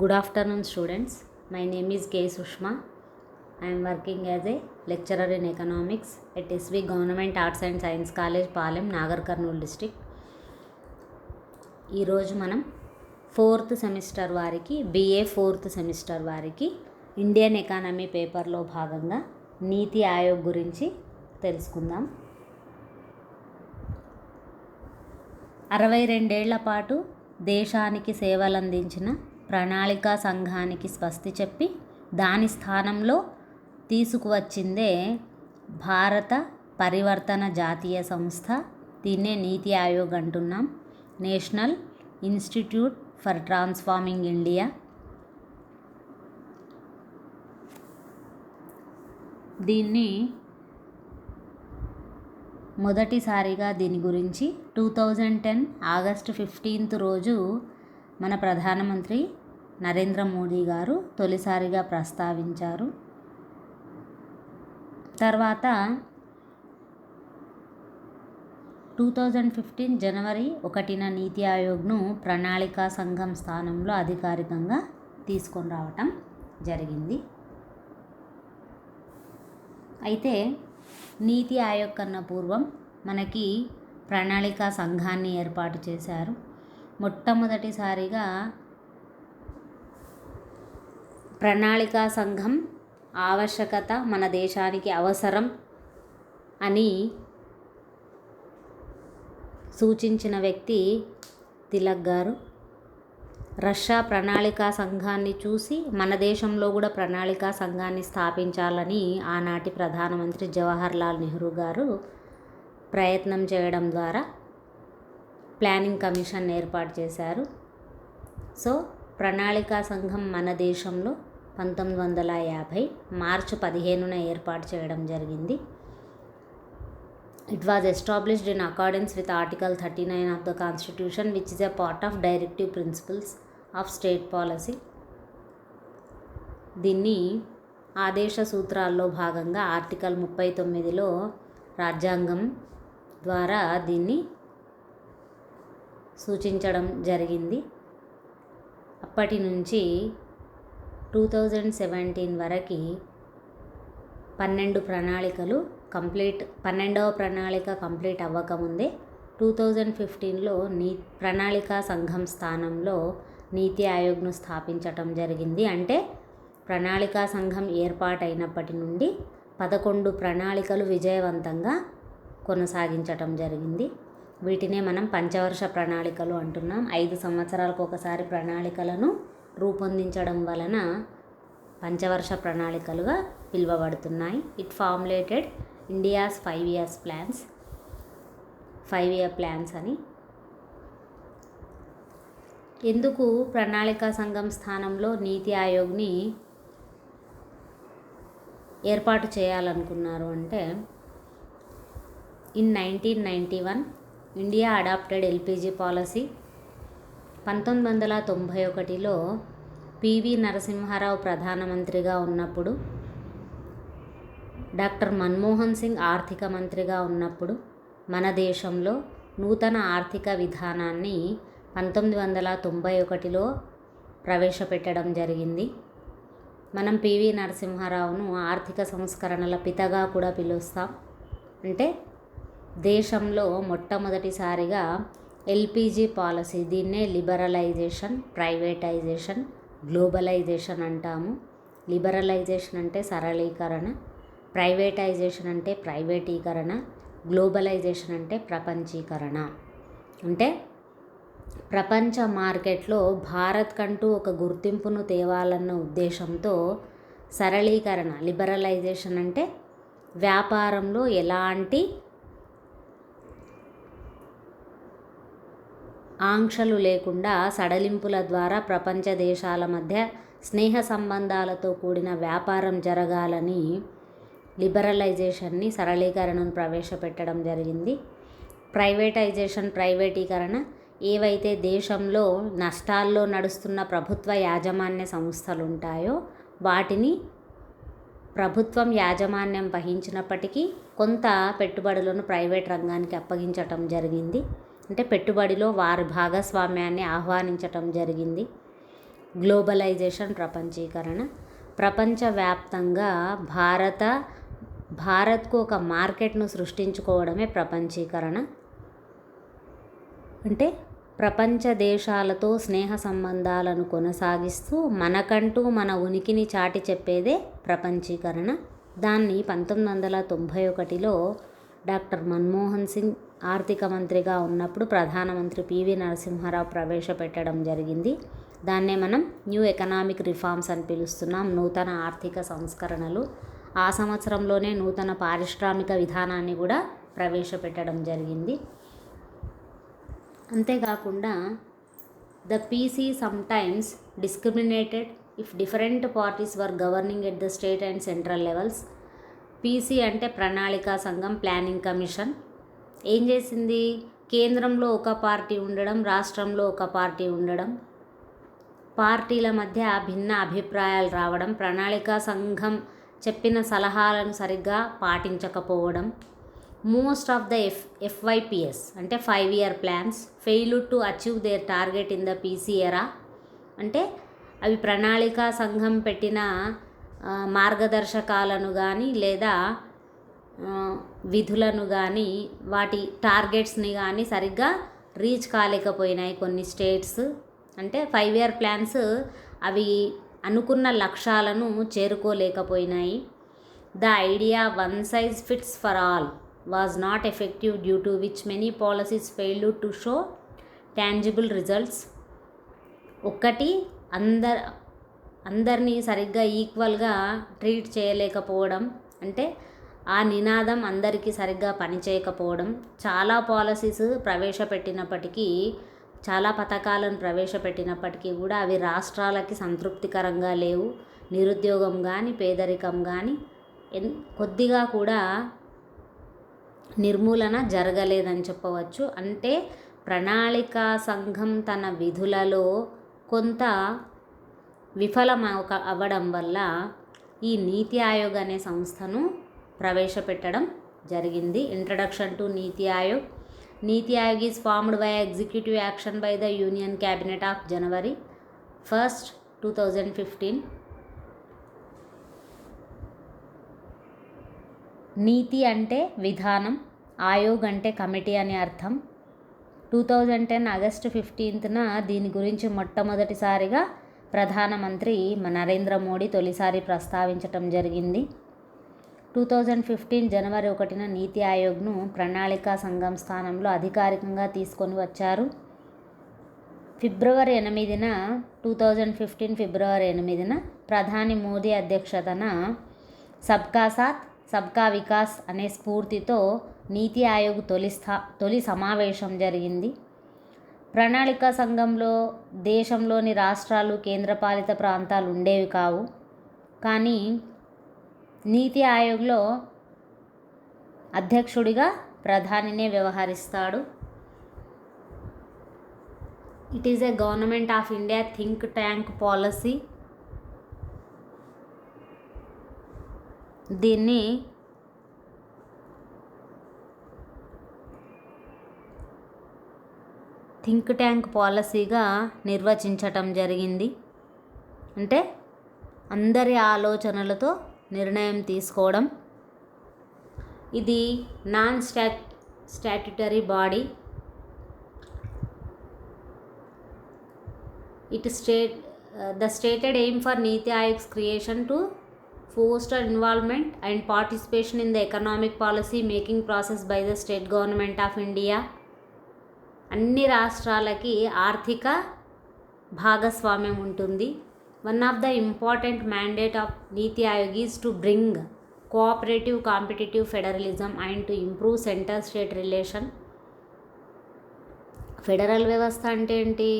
Good afternoon, students. My name is K. Sushma. I am working as a lecturer in economics at SV Government Arts and Science College, Palem, Nagar Karnool district. ఈరోజు మనం fourth semester వారికి BA fourth semester వారికి Indian economy పేపర్లో భాగంగా నీతి ఆయోగ్ గురించి తెలుసుకుందాం. 62 ఏళ్ల పాటు దేశానికి సేవలందించిన ప్రణాళికా సంఘానికి స్వస్తి చెప్పి దాని స్థానంలో తీసుకువచ్చిందే భారత పరివర్తన జాతీయ సంస్థ. దీన్నే నీతి ఆయోగ్ అంటున్నాం. National institute for transforming India. దీన్ని మొదటిసారిగా దీని గురించి 2010 ఆగస్టు 15 రోజు మన ప్రధానమంత్రి నరేంద్ర మోదీ గారు తొలిసారిగా ప్రస్తావించారు. తర్వాత 2015 జనవరి 1న నీతి ఆయోగ్ను ప్రణాళికా సంఘం స్థానంలో అధికారికంగా తీసుకొని రావటం జరిగింది. అయితే నీతి ఆయోగ్ కన్నా పూర్వం మనకి ప్రణాళికా సంఘాన్ని ఏర్పాటు చేశారు. మొట్టమొదటిసారిగా ప్రణాళికా సంఘం ఆవశ్యకత మన దేశానికి అవసరం అని సూచించిన వ్యక్తి తిలక్ గారు. రష్యా ప్రణాళికా సంఘాన్ని చూసి మన దేశంలో కూడా ప్రణాళికా సంఘాన్ని స్థాపించాలని ఆనాటి ప్రధానమంత్రి జవహర్లాల్ నెహ్రూ గారు ప్రయత్నం చేయడం ద్వారా ప్లానింగ్ కమిషన్ ఏర్పాటు చేశారు. సో ప్రణాళికా సంఘం మన దేశంలో 1950 మార్చి 15న ఏర్పాటు చేయడం జరిగింది. It was established in accordance with Article 39 of the Constitution, which is a part of Directive Principles of State Policy. దీన్ని ఆదేశ సూత్రాల్లో భాగంగా ఆర్టికల్ 39లో రాజ్యాంగం ద్వారా దీన్ని సూచించడం జరిగింది. అప్పటి నుంచి 2017 వరకు 12 ప్రణాళికలు కంప్లీట్ 12వ ప్రణాళిక కంప్లీట్ అవ్వకముందే 2015లో ప్రణాళికా సంఘం స్థానంలో నీతి ఆయోగ్ను స్థాపించటం జరిగింది. అంటే ప్రణాళికా సంఘం ఏర్పాటైనప్పటి నుండి 11 ప్రణాళికలు విజయవంతంగా కొనసాగించటం జరిగింది. వీటినే మనం పంచవర్ష ప్రణాళికలు అంటున్నాం. 5 సంవత్సరాలకు ఒకసారి ప్రణాళికలను రూపొందించడం వలన పంచవర్ష ప్రణాళికలుగా పిలువబడుతున్నాయి. It formulated India's 5 years plans, 5-year plans అని. ఎందుకు ప్రణాళికా సంఘం స్థానంలో నీతి ఆయోగ్ని ఏర్పాటు చేయాలనుకున్నారు అంటే, in 1991 India adopted LPG policy. 1991లో పివి నరసింహారావు ప్రధానమంత్రిగా ఉన్నప్పుడు, డాక్టర్ మన్మోహన్ సింగ్ ఆర్థిక మంత్రిగా ఉన్నప్పుడు మన దేశంలో నూతన ఆర్థిక విధానాన్ని 1991లో ప్రవేశపెట్టడం జరిగింది. మనం పివి నరసింహారావును ఆర్థిక సంస్కరణల పితగా కూడా పిలుస్తాం. అంటే దేశంలో మొట్టమొదటిసారిగా LPG పాలసీ, దీన్నే లిబరలైజేషన్, ప్రైవేటైజేషన్, గ్లోబలైజేషన్ అంటాము. లిబరలైజేషన్ అంటే సరళీకరణ, ప్రైవేటైజేషన్ అంటే ప్రైవేటీకరణ, గ్లోబలైజేషన్ అంటే ప్రపంచీకరణ. అంటే ప్రపంచ మార్కెట్లో భారత్ కంటూ ఒక గుర్తింపును తేవాలన్న ఉద్దేశంతో సరళీకరణ, లిబరలైజేషన్ అంటే వ్యాపారంలో ఎలాంటి ఆంక్షలు లేకుండా సడలింపుల ద్వారా ప్రపంచ దేశాల మధ్య స్నేహ సంబంధాలతో కూడిన వ్యాపారం జరగాలని లిబరలైజేషన్ని, సరళీకరణను ప్రవేశపెట్టడం జరిగింది. ప్రైవేటైజేషన్, ప్రైవేటీకరణ ఏవైతే దేశంలో నష్టాల్లో నడుస్తున్న ప్రభుత్వ యాజమాన్య సంస్థలు ఉంటాయో వాటిని ప్రభుత్వం యాజమాన్యం వహించినప్పటికీ కొంత పెట్టుబడులను ప్రైవేట్ రంగానికి అప్పగించటం జరిగింది. అంటే పెట్టుబడిలో వారి భాగస్వామ్యాన్ని ఆహ్వానించటం జరిగింది. గ్లోబలైజేషన్ ప్రపంచీకరణ. ప్రపంచవ్యాప్తంగా భారత్కు ఒక మార్కెట్ను సృష్టించుకోవడమే ప్రపంచీకరణ. అంటే ప్రపంచ దేశాలతో స్నేహ సంబంధాలను కొనసాగిస్తూ మనకంటూ మన ఉనికిని చాటి చెప్పేదే ప్రపంచీకరణ. దాన్ని 1991లో డాక్టర్ మన్మోహన్ సింగ్ ఆర్థిక మంత్రిగా ఉన్నప్పుడు ప్రధానమంత్రి పివి నరసింహారావు ప్రవేశపెట్టడం జరిగింది. దాన్నే మనం న్యూ ఎకనామిక్ రిఫార్మ్స్ అని పిలుస్తున్నాం, నూతన ఆర్థిక సంస్కరణలు. ఆ సంవత్సరంలోనే నూతన పారిశ్రామిక విధానాన్ని కూడా ప్రవేశపెట్టడం జరిగింది. అంతేకాకుండా the PC sometimes discriminated if different parties were governing at the state and central levels. PC అంటే ప్రణాళికా సంఘం, ప్లానింగ్ కమిషన్. ఏం చేసింది? కేంద్రంలో ఒక పార్టీ ఉండడం, రాష్ట్రంలో ఒక పార్టీ ఉండడం, పార్టీల మధ్య భిన్న అభిప్రాయాలు రావడం, ప్రణాళికా సంఘం చెప్పిన సలహాలను సరిగ్గా పాటించకపోవడం. మోస్ట్ ఆఫ్ ద FYPs అంటే 5-year plans failed to achieve there target in the PC ఎరా. అంటే అవి ప్రణాళికా సంఘం పెట్టిన మార్గదర్శకాలను కానీ లేదా విధులను కానీ వాటి టార్గెట్స్ని కానీ సరిగ్గా రీచ్ కాలేకపోయినాయి కొన్ని స్టేట్స్. అంటే 5-year ప్లాన్స్ అవి అనుకున్న లక్ష్యాలను చేరుకోలేకపోయినాయి. The idea one size fits for all was not effective due to which many policies failed to show tangible results. ఒక్కటి అందరినీ సరిగ్గా ఈక్వల్గా ట్రీట్ చేయలేకపోవడం, అంటే ఆ నినాదం అందరికీ సరిగ్గా పనిచేయకపోవడం. చాలా పాలసీస్ ప్రవేశపెట్టినప్పటికీ, చాలా పథకాలను ప్రవేశపెట్టినప్పటికీ కూడా అవి రాష్ట్రాలకి సంతృప్తికరంగా లేవు. నిరుద్యోగం కానీ పేదరికం కానీ కొద్దిగా కూడా నిర్మూలన జరగలేదని చెప్పవచ్చు. అంటే ప్రణాళికా సంఘం తన విధులలో కొంత విఫలం అవ్వడం వల్ల ఈ నీతి ఆయోగ్ అనే సంస్థను ప్రవేశపెట్టడం జరిగింది. Introduction to NITI Aayog. NITI Aayog is formed by executive action by the union cabinet of January 1st, 2015. నీతి అంటే విధానం, ఆయోగ్ అంటే కమిటీ అని అర్థం. 2010 ఆగస్టు 15న దీని గురించి మొట్టమొదటిసారిగా ప్రధానమంత్రి నరేంద్ర మోడీ తొలిసారి ప్రస్తావించటం జరిగింది. 2015 జనవరి 1న నీతి ఆయోగ్ను ప్రణాళికా సంఘం స్థానంలో అధికారికంగా తీసుకొని వచ్చారు. ఫిబ్రవరి 8న 2015 ఫిబ్రవరి 8న ప్రధాని మోదీ అధ్యక్షతన సబ్కా సాత్ సబ్కా వికాస్ అనే స్ఫూర్తితో నీతి ఆయోగ్ తొలి సమావేశం జరిగింది. ప్రణాళికా సంఘంలో దేశంలోని రాష్ట్రాలు, కేంద్రపాలిత ప్రాంతాలు ఉండేవి కావు. కానీ నీతి ఆయోగ్లో అధ్యక్షుడిగా ప్రధానినే వ్యవహరిస్తాడు. It is a government of India think tank policy. దీన్ని థింక్ ట్యాంక్ పాలసీగా నిర్వచించటం జరిగింది. అంటే అందరి ఆలోచనలతో నిర్ణయం తీసుకోవడం. ఇది non statutory body. The stated aim for Niti Ayog's creation to foster involvement and participation in the economic policy making process by the state government of India. అన్ని రాష్ట్రాలకి ఆర్థిక భాగస్వామ్యం ఉంటుంది. One of the important mandate of Niti Aayog is to bring cooperative competitive federalism and to improve centre state relation. Federal వ్యవస్థ అంటే ఏంటి?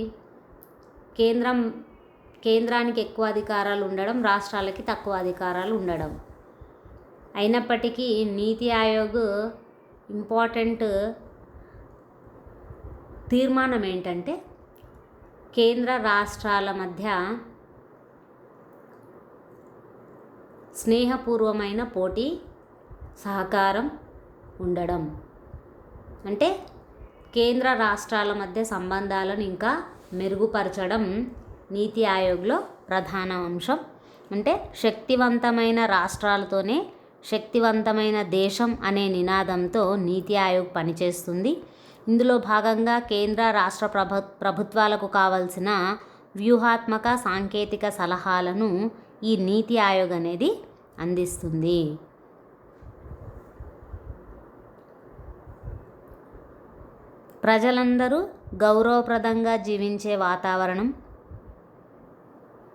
కేంద్రానికి ఎక్కువ అధికారాలు ఉండడం, రాష్ట్రాలకి తక్కువ అధికారాలు ఉండడం. అయినప్పటికీ నీతి ఆయోగ్ ఇంపార్టెంట్ తీర్మానం ఏంటంటే కేంద్ర రాష్ట్రాల మధ్య స్నేహపూర్వమైన పోటీ సహకారం ఉండడం. అంటే కేంద్ర రాష్ట్రాల మధ్య సంబంధాలను ఇంకా మెరుగుపరచడం నీతి ఆయోగ్లో ప్రధాన అంశం. అంటే శక్తివంతమైన రాష్ట్రాలతోనే శక్తివంతమైన దేశం అనే నినాదంతో నీతి ఆయోగ్ పనిచేస్తుంది. ఇందులో భాగంగా కేంద్ర రాష్ట్ర ప్రభుత్వాలకు కావాల్సిన వ్యూహాత్మక సాంకేతిక సలహాలను ఈ నీతి ఆయోగ్ అనేది అందిస్తుంది. ప్రజలందరూ గౌరవప్రదంగా జీవించే వాతావరణం,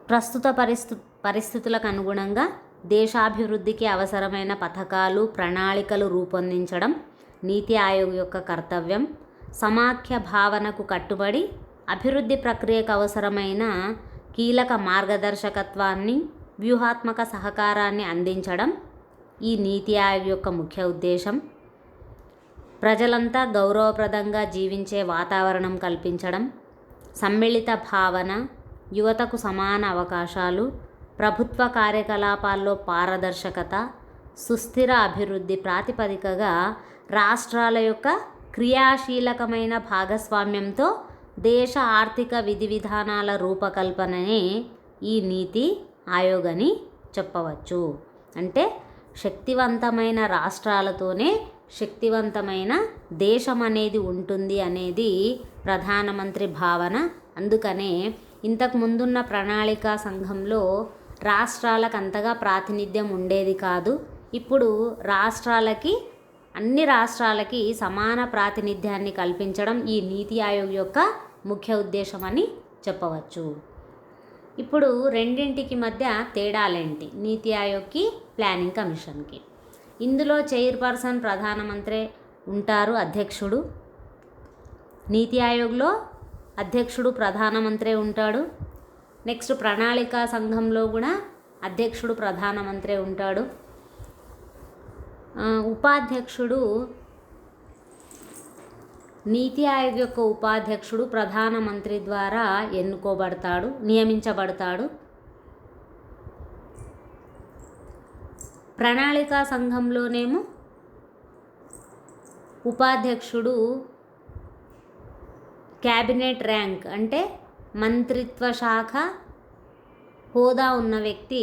ప్రస్తుత పరిస్థితులకు అనుగుణంగా దేశాభివృద్ధికి అవసరమైన పథకాలు ప్రణాళికలు రూపొందించడం నీతి ఆయోగ్ యొక్క కర్తవ్యం. సమాఖ్య భావనకు కట్టుబడి అభివృద్ధి ప్రక్రియకు అవసరమైన కీలక మార్గదర్శకత్వాన్ని వ్యూహాత్మక సహకారాన్ని అందించడం ఈ నీతి ఆయోగ్ యొక్క ముఖ్య ఉద్దేశం. ప్రజలంతా గౌరవప్రదంగా జీవించే వాతావరణం కల్పించడం, సమ్మిళిత భావన, యువతకు సమాన అవకాశాలు, ప్రభుత్వ కార్యకలాపాల్లో పారదర్శకత, సుస్థిర అభివృద్ధి ప్రాతిపదికగా రాష్ట్రాల యొక్క క్రియాశీలకమైన భాగస్వామ్యంతో దేశ ఆర్థిక విధి విధానాల రూపకల్పననే ఈ నీతి ఆయోగ్ అని చెప్పవచ్చు. అంటే శక్తివంతమైన రాష్ట్రాలతోనే శక్తివంతమైన దేశం అనేది ఉంటుంది అనేది ప్రధానమంత్రి భావన. అందుకనే ఇంతకు ముందున్న ప్రణాళికా సంఘంలో రాష్ట్రాలకు అంతగా ప్రాతినిధ్యం ఉండేది కాదు. ఇప్పుడు అన్ని రాష్ట్రాలకి సమాన ప్రాతినిధ్యాన్ని కల్పించడం ఈ నీతి ఆయోగ్ యొక్క ముఖ్య ఉద్దేశం అని చెప్పవచ్చు. ఇప్పుడు రెండింటికి మధ్య తేడాలేంటి? నీతి ఆయోగ్కి, ప్లానింగ్ కమిషన్కి. ఇందులో చైర్పర్సన్ ప్రధానమంత్రి ఉంటారు, అధ్యక్షుడు. నీతి ఆయోగ్లో అధ్యక్షుడు ప్రధానమంత్రి ఉంటాడు. నెక్స్ట్ ప్రణాళికా సంఘంలో కూడా అధ్యక్షుడు ప్రధానమంత్రి ఉంటాడు. ఉపాధ్యక్షుడు, నీతి ఆయోగ్ యొక్క ఉపాధ్యక్షుడు ప్రధానమంత్రి ద్వారా నియమించబడతాడు. ప్రణాళికా సంఘంలోనేమో ఉపాధ్యక్షుడు క్యాబినెట్ ర్యాంక్ అంటే మంత్రిత్వ శాఖ హోదా ఉన్న వ్యక్తి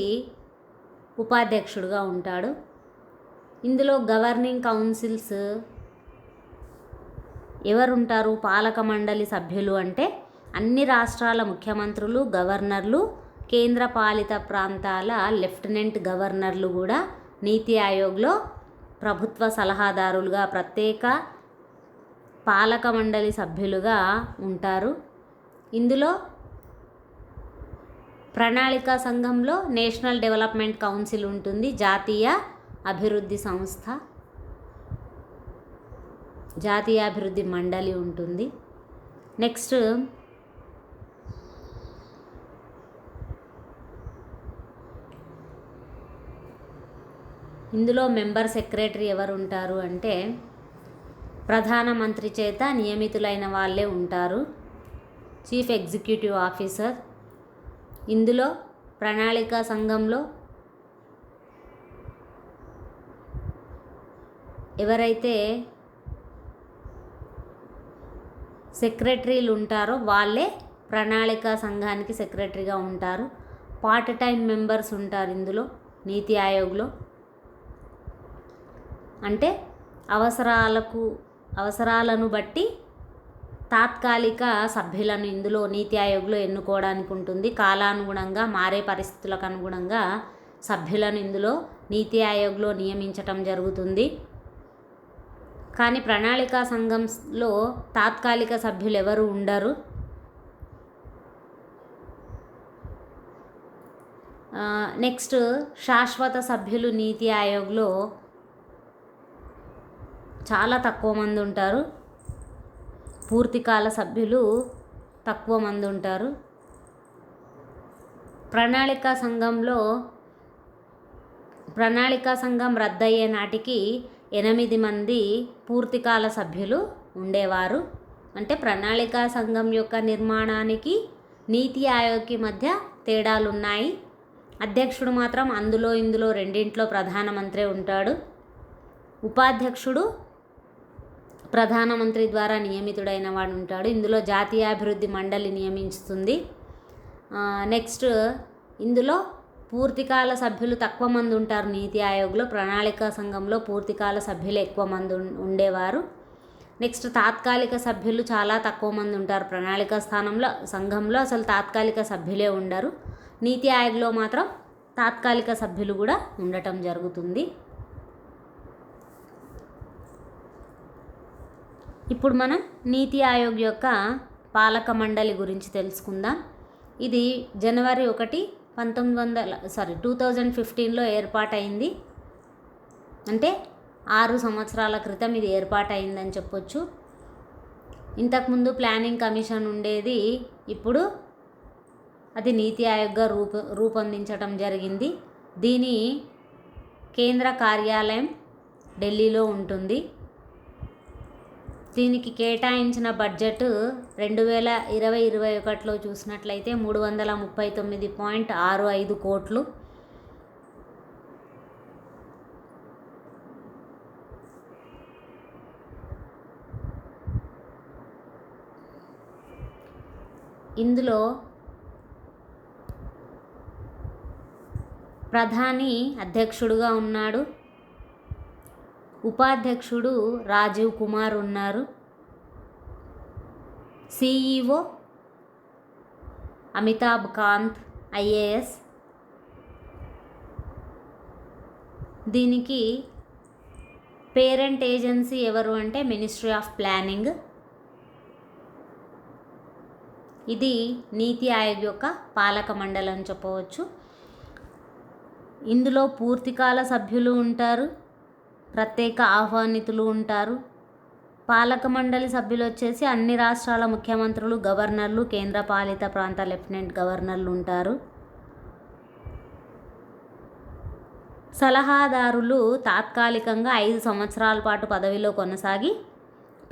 ఉపాధ్యక్షుడుగా ఉంటాడు. ఇందులో గవర్నింగ్ కౌన్సిల్స్ ఎవరుంటారు? పాలక మండలి సభ్యులు అంటే అన్ని రాష్ట్రాల ముఖ్యమంత్రులు, గవర్నర్లు, కేంద్ర పాలిత ప్రాంతాల లెఫ్టినెంట్ గవర్నర్లు కూడా నీతి ఆయోగ్లో ప్రభుత్వ సలహాదారులుగా ప్రత్యేక పాలక మండలి సభ్యులుగా ఉంటారు. ఇందులో ప్రణాళికా సంఘంలో నేషనల్ డెవలప్మెంట్ కౌన్సిల్ ఉంటుంది, జాతీయ అభివృద్ధి సంస్థ, జాతీయ అభివృద్ధి మండలి ఉంటుంది. నెక్స్ట్ ఇందులో మెంబర్ సెక్రటరీ ఎవరు ఉంటారు అంటే ప్రధానమంత్రి చేత నియమితులైన వాళ్ళే ఉంటారు, చీఫ్ ఎగ్జిక్యూటివ్ ఆఫీసర్. ఇందులో ప్రణాళికా సంఘంలో ఎవరైతే సెక్రటరీలు ఉంటారో వాళ్ళే ప్రణాళికా సంఘానికి సెక్రటరీగా ఉంటారు. పార్ట్ టైం మెంబర్స్ ఉంటారు ఇందులో నీతి ఆయోగ్లో. అంటే అవసరాలను బట్టి తాత్కాలిక సభ్యులను ఇందులో నీతి ఆయోగ్లో ఎన్నుకోవడానికి ఉంటుంది. కాలానుగుణంగా మారే పరిస్థితులకు అనుగుణంగా సభ్యులను ఇందులో నీతి ఆయోగ్లో నియమించటం జరుగుతుంది. కానీ ప్రణాళికా సంఘంలో తాత్కాలిక సభ్యులు ఎవరు ఉండరు. నెక్స్ట్ శాశ్వత సభ్యులు నీతి ఆయోగ్లో చాలా తక్కువ మంది ఉంటారు. పూర్తికాల సభ్యులు తక్కువ మంది ఉంటారు. ప్రణాళికా సంఘం రద్దయ్యే నాటికి 8 మంది పూర్తికాల సభ్యులు ఉండేవారు. అంటే ప్రణాళికా సంఘం యొక్క నిర్మాణానికి నీతి ఆయోగ్కి మధ్య తేడాలున్నాయి. అధ్యక్షుడు మాత్రం ఇందులో రెండింట్లో ప్రధానమంత్రి ఉంటాడు. ఉపాధ్యక్షుడు ప్రధానమంత్రి ద్వారా నియమితుడైన వాడు ఉంటాడు. ఇందులో జాతీయ అభివృద్ధి మండలి నియమిస్తుంది. నెక్స్ట్ ఇందులో పూర్తికాల సభ్యులు తక్కువ మంది ఉంటారు. నీతి ఆయోగ్లో ప్రణాళికా సంఘంలో పూర్తికాల సభ్యులు ఎక్కువ మంది ఉండేవారు. నెక్స్ట్ తాత్కాలిక సభ్యులు చాలా తక్కువ మంది ఉంటారు. ప్రణాళికా సంఘంలో అసలు తాత్కాలిక సభ్యులే ఉండరు. నీతి ఆయోగ్లో మాత్రం తాత్కాలిక సభ్యులు కూడా ఉండటం జరుగుతుంది. ఇప్పుడు మనం నీతి ఆయోగ్ యొక్క పాలక మండలి గురించి తెలుసుకుందాం. ఇది జనవరి 1, 2015లో ఏర్పాటైంది. అంటే 6 సంవత్సరాల క్రితం ఇది ఏర్పాటైందని చెప్పొచ్చు. ఇంతకుముందు ప్లానింగ్ కమిషన్ ఉండేది, ఇప్పుడు అది నీతి ఆయోగ్గా రూపొందించడం జరిగింది. దీని కేంద్ర కార్యాలయం ఢిల్లీలో ఉంటుంది. దీనికి కేటాయించిన బడ్జెట్ 2020-21లో చూసినట్లయితే 339.65 కోట్లు. ఇందులో ప్రధాని అధ్యక్షుడుగా ఉన్నాడు. ఉపాధ్యక్షుడు రాజీవ్ కుమార్ ఉన్నారు. CEO Amitabh Kant IAS. దీనికి పేరెంట్ ఏజెన్సీ ఎవరు అంటే మినిస్ట్రీ ఆఫ్ ప్లానింగ్. ఇది నీతి ఆయోగ్ యొక్క పాలక మండలి అని చెప్పవచ్చు. ఇందులో పూర్తికాల సభ్యులు ఉంటారు, ప్రత్యేక ఆహ్వానితులు ఉంటారు. పాలక మండలి సభ్యులు వచ్చేసి అన్ని రాష్ట్రాల ముఖ్యమంత్రులు, గవర్నర్లు, కేంద్రపాలిత ప్రాంత లెఫ్టినెంట్ గవర్నర్లు ఉంటారు. సలహాదారులు తాత్కాలికంగా 5 సంవత్సరాల పాటు పదవిలో కొనసాగి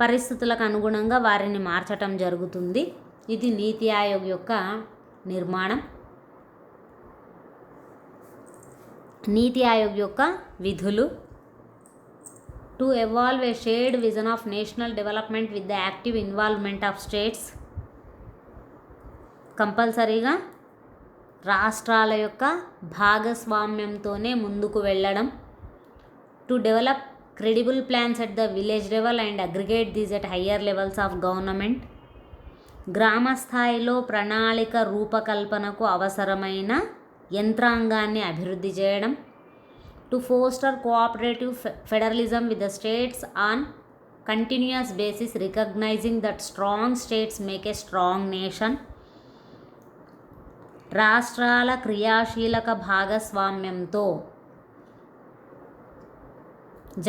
పరిస్థితులకు అనుగుణంగా వారిని మార్చటం జరుగుతుంది. ఇది నీతి ఆయోగ్ యొక్క నిర్మాణం. నీతి ఆయోగ్ యొక్క విధులు: to evolve a shared vision of national development with the active involvement of states. కంపల్సరీగా రాష్ట్రాల యొక్క భాగస్వామ్యంతోనే ముందుకు వెళ్ళడం. to develop credible plans at the village level and aggregate these at higher levels of government. గ్రామ స్థాయిలో ప్రణాళిక రూపకల్పనకు అవసరమైన యంత్రాంగాన్ని అభివృద్ధి చేయడం. to foster cooperative federalism with the states on continuous basis, recognizing that strong states make a strong nation. రాష్ట్రాల క్రియాశీలక భాగస్వామ్యంతో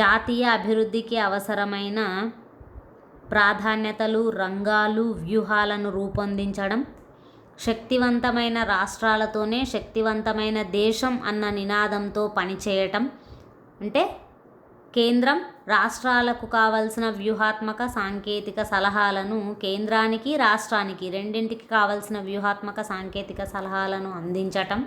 జాతీయ అభివృద్ధికి అవసరమైన ప్రాధాన్యతలు, రంగాలు, వ్యూహాలను రూపొందించడం. శక్తివంతమైన రాష్ట్రాలతోనే శక్తివంతమైన దేశం అన్న నినాదంతో పనిచేయటం. అంటే కేంద్రం రాష్ట్రాలకు కావలసిన వ్యూహాత్మక సాంకేతిక సలహాలను, కేంద్రానికి రాష్ట్రానికి రెండింటికి కావలసిన వ్యూహాత్మక సాంకేతిక సలహాలను అందించటం.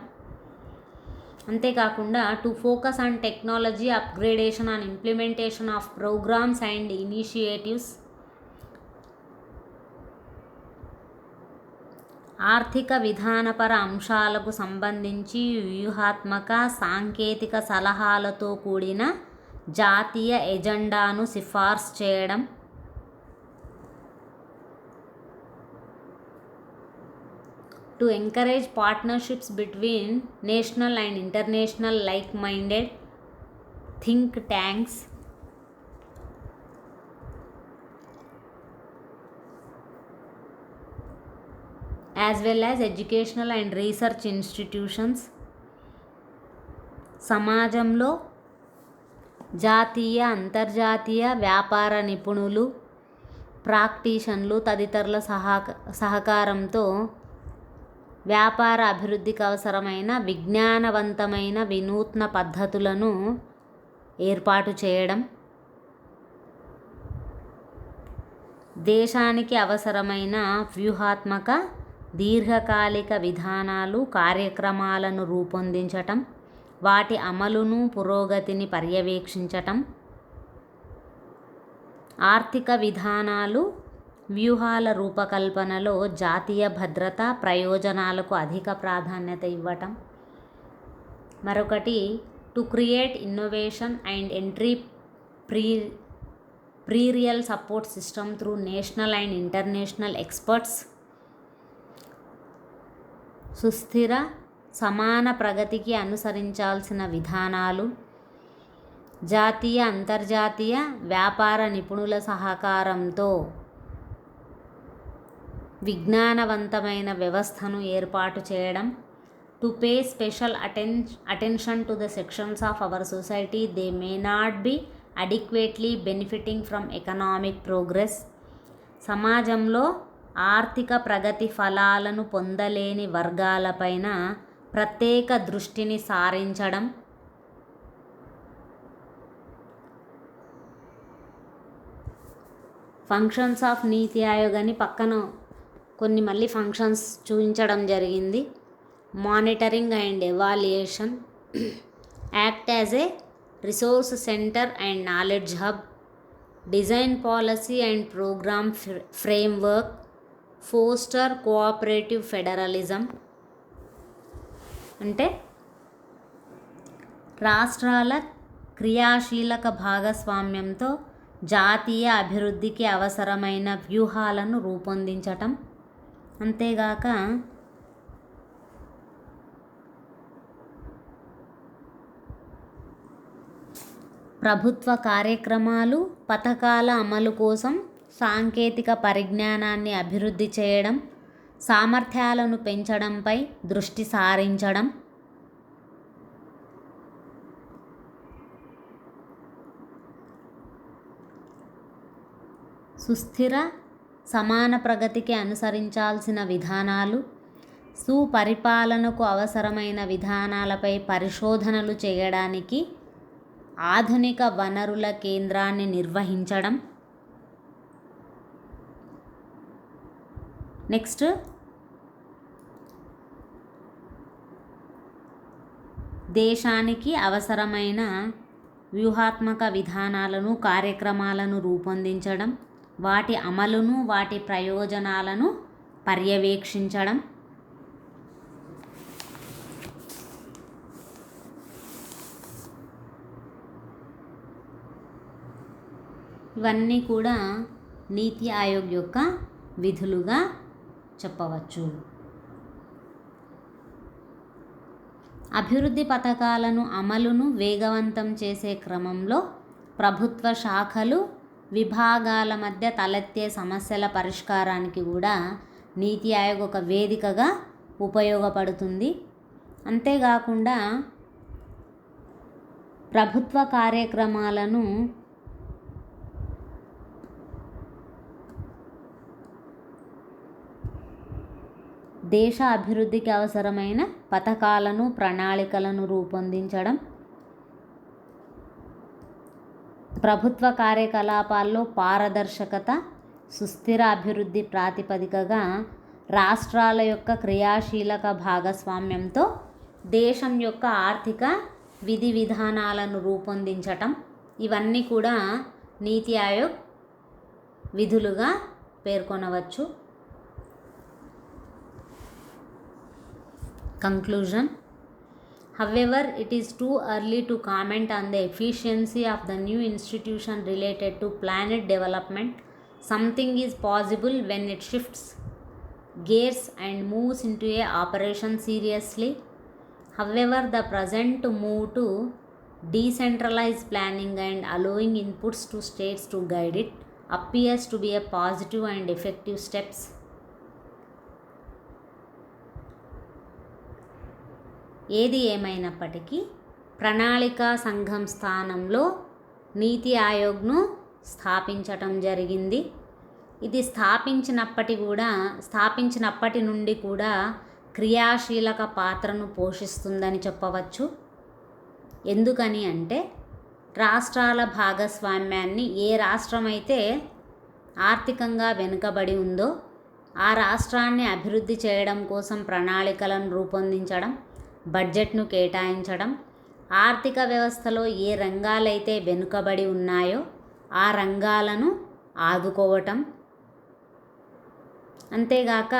అంతేకాకుండా to focus on technology upgradation on implementation of programmes and initiatives. ఆర్థిక విధానపర అంశాలకు సంబంధించి వ్యూహాత్మక సాంకేతిక సలహాలతో కూడిన జాతీయ ఎజెండాను సిఫార్సు చేయడం. To encourage partnerships between national and international like minded think tanks. as well as educational and research institutions. సమాజంలో జాతీయ, అంతర్జాతీయ వ్యాపార నిపుణులు, ప్రాక్టీషన్లు తదితరుల సహకారంతో వ్యాపార అభివృద్ధికి అవసరమైన విజ్ఞానవంతమైన వినూత్న పద్ధతులను ఏర్పాటు చేయడం. దేశానికి అవసరమైన వ్యూహాత్మక దీర్ఘకాలిక విధానాలు, కార్యక్రమాలను రూపొందించటం, వాటి అమలును, పురోగతిని పర్యవేక్షించటం. ఆర్థిక విధానాలు వ్యూహాల రూపకల్పనలో జాతీయ భద్రత ప్రయోజనాలకు అధిక ప్రాధాన్యత ఇవ్వటం. మరొకటి to create innovation and entrepreneurial support system through national and international experts. సుస్థిర సమాన ప్రగతికి అనుసరించాల్సిన విధానాలు. జాతీయ అంతర్జాతీయ వ్యాపార నిపుణుల సహకారంతో విజ్ఞానవంతమైన వ్యవస్థను ఏర్పాటు చేయడం. To pay special attention to the sections of our society they may not be adequately benefiting from economic progress. సమాజంలో ఆర్థిక ప్రగతి ఫలాలను పొందలేని వర్గాలపైన ప్రత్యేక దృష్టిని సారించడం. ఫంక్షన్స్ ఆఫ్ నీతి ఆయోగ్ అని పక్కన కొన్ని మళ్ళీ ఫంక్షన్స్ చూపించడం జరిగింది. Monitoring and evaluation, act as a resource centre and knowledge hub, design policy and programme framework, foster cooperative federalism. అంటే రాష్ట్రాల క్రియాశీలక భాగస్వామ్యంతో జాతీయ అభివృద్ధికి అవసరమైన వ్యూహాలను రూపొందించటం. అంతేగాక ప్రభుత్వ కార్యక్రమాలు పథకాల అమలు కోసం సాంకేతిక పరిజ్ఞానాన్ని అభివృద్ధి చేయడం, సామర్థ్యాలను పెంచడంపై దృష్టి సారించడం. సుస్థిర సమాన ప్రగతికి అనుసరించాల్సిన విధానాలు. సుపరిపాలనకు అవసరమైన విధానాలపై పరిశోధనలు చేయడానికి ఆధునిక వనరుల కేంద్రాన్ని నిర్వహించడం. నెక్స్ట్ దేశానికి అవసరమైన వ్యూహాత్మక విధానాలను కార్యక్రమాలను రూపొందించడం, వాటి అమలును వాటి ప్రయోజనాలను పర్యవేక్షించడం. ఇవన్నీ కూడా నీతి ఆయోగ్ యొక్క విధులుగా చెప్పవచ్చు. అభివృద్ధి పథకాలను అమలును వేగవంతం చేసే క్రమంలో ప్రభుత్వ శాఖలు విభాగాల మధ్య తలెత్తే సమస్యల పరిష్కారానికి కూడా నీతి ఆయోగ్ ఒక వేదికగా ఉపయోగపడుతుంది. అంతేకాకుండా ప్రభుత్వ కార్యక్రమాలను దేశ అభివృద్ధికి అవసరమైన పథకాలను ప్రణాళికలను రూపొందించడం, ప్రభుత్వ కార్యకలాపాల్లో పారదర్శకత, సుస్థిర అభివృద్ధి ప్రాతిపదికగా రాష్ట్రాల యొక్క క్రియాశీలక భాగస్వామ్యంతో దేశం యొక్క ఆర్థిక విధి విధానాలను రూపొందించటం. ఇవన్నీ కూడా నీతి ఆయోగ్ విధులుగా పేర్కొనవచ్చు. Conclusion. However, it is too early to comment on the efficiency of the new institution related to planet development. Something is possible when it shifts gears and moves into a operation seriously. However, the present move to decentralized planning and allowing inputs to states to guide it appears to be a positive and effective steps. ఏది ఏమైనప్పటికీ ప్రణాళికా సంఘం స్థానంలో నీతి ఆయోగ్ను స్థాపించటం జరిగింది. ఇది స్థాపించినప్పటి నుండి కూడా క్రియాశీలక పాత్రను పోషిస్తుందని చెప్పవచ్చు. ఎందుకని అంటే రాష్ట్రాల భాగస్వామ్యాన్ని ఏ రాష్ట్రమైతే ఆర్థికంగా వెనుకబడి ఉందో ఆ రాష్ట్రాన్ని అభివృద్ధి చేయడం కోసం ప్రణాళికలను రూపొందించడం, బడ్జెట్ను కేటాయించడం, ఆర్థిక వ్యవస్థలో ఏ రంగాలైతే వెనుకబడి ఉన్నాయో ఆ రంగాలను ఆదుకోవటం, అంతేగాక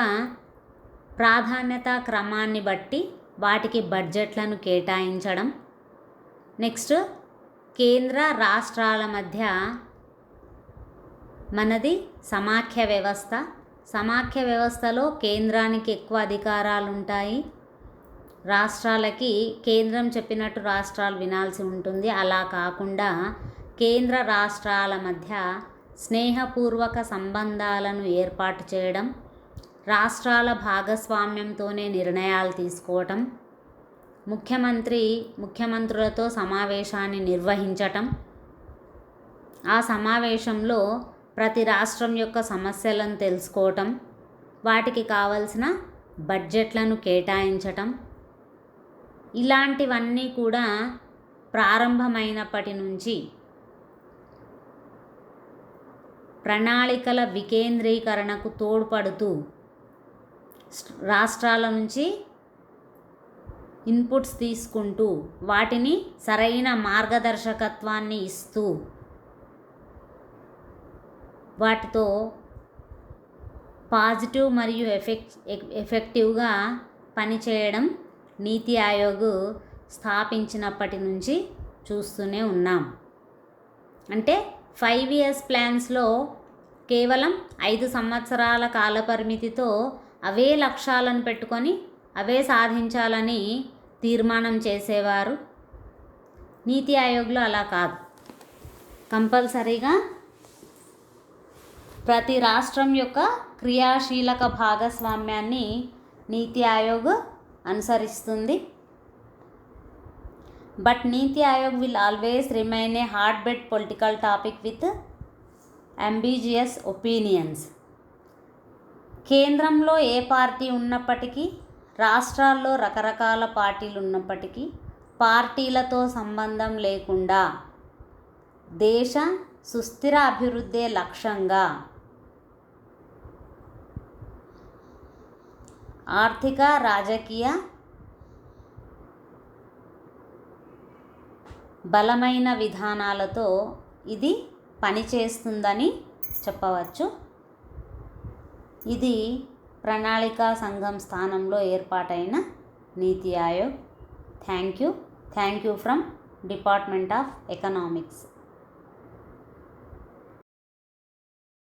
ప్రాధాన్యత క్రమాన్ని బట్టి వాటికి బడ్జెట్లను కేటాయించడం. నెక్స్ట్, కేంద్ర రాష్ట్రాల మధ్య మనది సమాఖ్య వ్యవస్థ. సమాఖ్య వ్యవస్థలో కేంద్రానికి ఎక్కువ అధికారాలు ఉంటాయి, రాష్ట్రాలకి కేంద్రం చెప్పినట్టు రాష్ట్రాలు వినాల్సి ఉంటుంది. అలా కాకుండా కేంద్ర రాష్ట్రాల మధ్య స్నేహపూర్వక సంబంధాలను ఏర్పాటు చేయడం, రాష్ట్రాల భాగస్వామ్యంతోనే నిర్ణయాలు తీసుకోవటం, ముఖ్యమంత్రులతో సమావేశాన్ని నిర్వహించటం, ఆ సమావేశంలో ప్రతి రాష్ట్రం యొక్క సమస్యలను తెలుసుకోవటం, వాటికి కావలసిన బడ్జెట్లను కేటాయించటం, ఇలాంటివన్నీ కూడా ప్రారంభమైనప్పటి నుంచి ప్రణాళికల వికేంద్రీకరణకు తోడ్పడుతూ రాష్ట్రాల నుంచి ఇన్పుట్స్ తీసుకుంటూ వాటిని సరైన మార్గదర్శకత్వాన్ని ఇస్తూ వాటితో పాజిటివ్ మరియు ఎఫెక్టివ్గా పనిచేయడం నీతి ఆయోగ్ స్థాపించినప్పటి నుంచి చూస్తూనే ఉన్నాం. అంటే 5 years ప్లాన్స్లో కేవలం 5 సంవత్సరాల కాలపరిమితితో అవే లక్ష్యాలను పెట్టుకొని అవే సాధించాలని తీర్మానం చేసేవారు. నీతి ఆయోగ్లో అలా కాదు. కంపల్సరీగా ప్రతి రాష్ట్రం యొక్క క్రియాశీలక భాగస్వామ్యాన్ని నీతి ఆయోగ్ అనుసరిస్తుంది. But Niti Aayog will always remain a hot bed political topic with ambitious opinions. కేంద్రంలో ఏ పార్టీ ఉన్నప్పటికీ, రాష్ట్రాల్లో రకరకాల పార్టీలు ఉన్నప్పటికీ, పార్టీలతో సంబంధం లేకుండా దేశ సుస్థిర అభివృద్ధే లక్ష్యంగా ఆర్థిక, రాజకీయ బలమైన విధానాలతో ఇది పనిచేస్తుందని చెప్పవచ్చు. ఇది ప్రణాళికా సంఘం స్థానంలో ఏర్పాటైన నీతి Aayog. Thank you from department of economics.